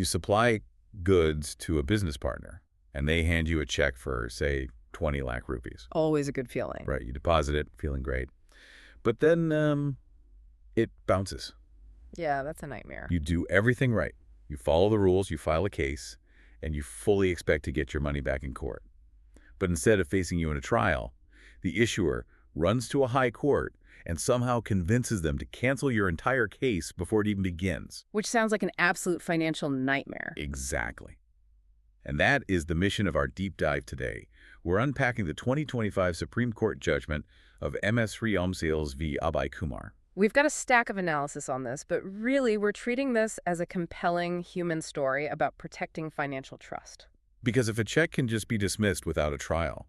You supply goods to a business partner, and they hand you a check for, say, 20 lakh rupees. Always a good feeling. Right, you deposit it, feeling great. But then it bounces. Yeah, that's a nightmare. You do everything right. You follow the rules, you file a case, and you fully expect to get your money back in court. But instead of facing you in a trial, the issuer runs to a high court and somehow convinces them to cancel your entire case before it even begins. Which sounds like an absolute financial nightmare. Exactly. And that is the mission of our deep dive today. We're unpacking the 2025 Supreme Court judgment of MS Sriram Sales v. Abhay Kumar. We've got a stack of analysis on this, but really we're treating this as a compelling human story about protecting financial trust. Because if a check can just be dismissed without a trial,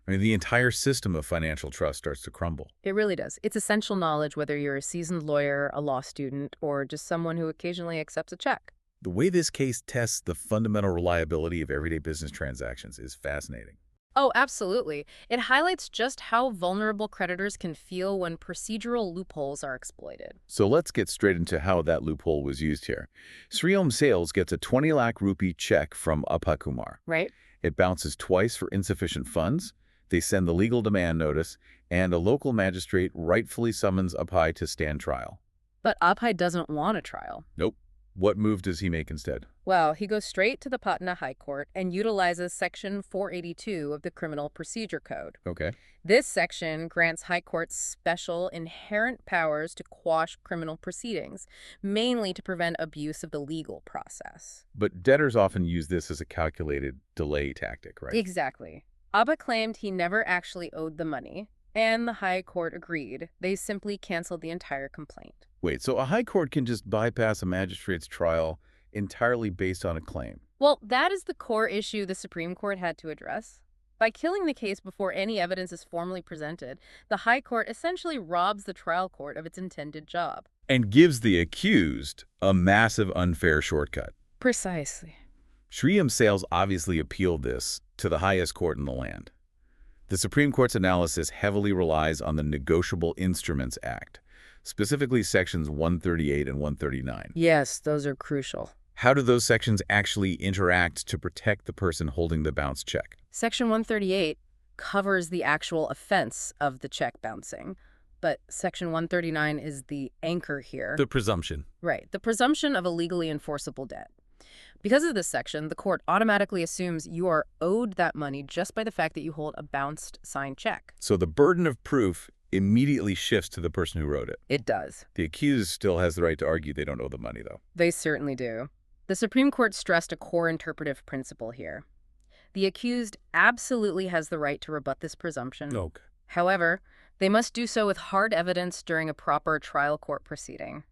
the entire system of financial trust starts to crumble. It really does. It's essential knowledge whether you're a seasoned lawyer, a law student, or just someone who occasionally accepts a check. The way this case tests the fundamental reliability of everyday business transactions is fascinating. Oh, absolutely. It highlights just how vulnerable creditors can feel when procedural loopholes are exploited. So let's get straight into how that loophole was used here. Sriram Sales gets a 20 lakh rupee check from Abhay Kumar. Right. It bounces twice for insufficient funds. They send the legal demand notice, and a local magistrate rightfully summons Abhay to stand trial. But Abhay doesn't want a trial. Nope. What move does he make instead? Well, he goes straight to the Patna High Court and utilizes Section 482 of the Criminal Procedure Code. Okay. This section grants High Courts special inherent powers to quash criminal proceedings, mainly to prevent abuse of the legal process. But debtors often use this as a calculated delay tactic, right? Exactly. Abhay claimed he never actually owed the money, and the High Court agreed. They simply canceled the entire complaint. Wait, so a high court can just bypass a magistrate's trial entirely based on a claim? Well, that is the core issue the Supreme Court had to address. By killing the case before any evidence is formally presented, the High Court essentially robs the trial court of its intended job. And gives the accused a massive unfair shortcut. Precisely. Sriram Sales obviously appealed this to the highest court in the land. The Supreme Court's analysis heavily relies on the Negotiable Instruments Act, specifically Sections 138 and 139. Yes, those are crucial. How do those sections actually interact to protect the person holding the bounced check? Section 138 covers the actual offense of the check bouncing, but Section 139 is the anchor here. The presumption. Right, the presumption of a legally enforceable debt. Because of this section, the court automatically assumes you are owed that money just by the fact that you hold a bounced signed check. So the burden of proof immediately shifts to the person who wrote it. It does. The accused still has the right to argue they don't owe the money, though. They certainly do. The Supreme Court stressed a core interpretive principle here. The accused absolutely has the right to rebut this presumption. Okay. However, they must do so with hard evidence during a proper trial court proceeding,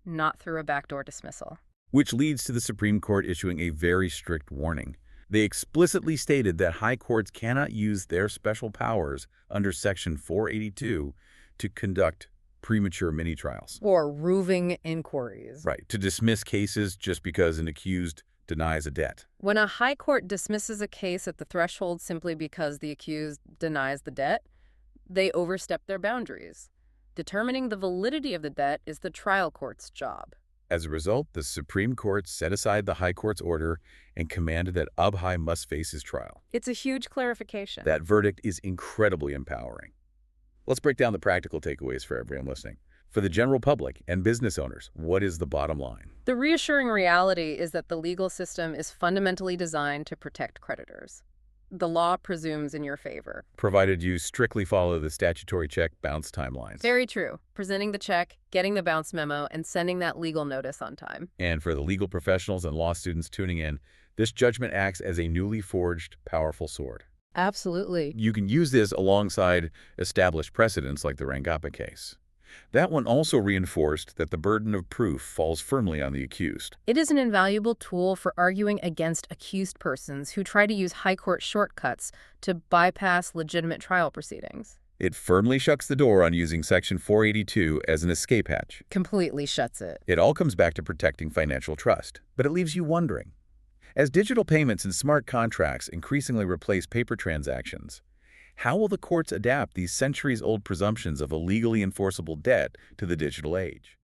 not through a backdoor dismissal. Which leads to the Supreme Court issuing a very strict warning. They explicitly stated that high courts cannot use their special powers under Section 482 to conduct premature mini-trials. Or roving inquiries. Right, to dismiss cases just because an accused denies a debt. When a high court dismisses a case at the threshold simply because the accused denies the debt, they overstep their boundaries. Determining the validity of the debt is the trial court's job. As a result, the Supreme Court set aside the High Court's order and commanded that Abhay must face his trial. It's a huge clarification. That verdict is incredibly empowering. Let's break down the practical takeaways for everyone listening. For the general public and business owners, what is the bottom line? The reassuring reality is that the legal system is fundamentally designed to protect creditors. The law presumes in your favor. Provided you strictly follow the statutory check bounce timelines. Very true. Presenting the check, getting the bounce memo, and sending that legal notice on time. And for the legal professionals and law students tuning in, this judgment acts as a newly forged, powerful sword. Absolutely. You can use this alongside established precedents like the Rangappa case. That one also reinforced that the burden of proof falls firmly on the accused. It is an invaluable tool for arguing against accused persons who try to use high court shortcuts to bypass legitimate trial proceedings. It firmly shuts the door on using Section 482 as an escape hatch. Completely shuts it. It all comes back to protecting financial trust. But it leaves you wondering. As digital payments and smart contracts increasingly replace paper transactions, how will the courts adapt these centuries-old presumptions of a legally enforceable debt to the digital age?